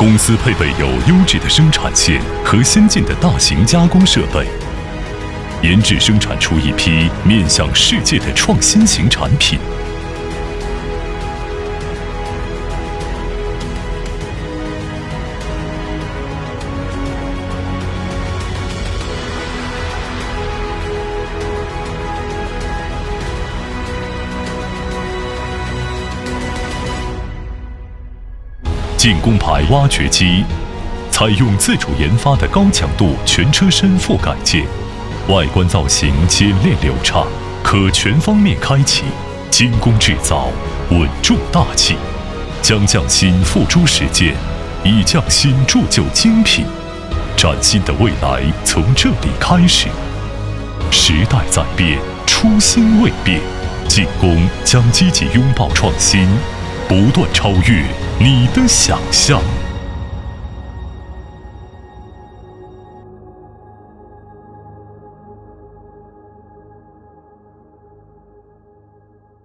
公司配备有优质的生产线和先进的大型加工设备，研制生产出一批面向世界的创新型产品。进攻牌挖掘机采用自主研发的高强度全车身覆盖件，外观造型简练流畅，可全方面开启。精工制造，稳重大气，将匠心付诸实践，以匠心铸就精品。崭新的未来从这里开始。时代在变，初心未变。进攻将积极拥抱创新，不断超越你的想象。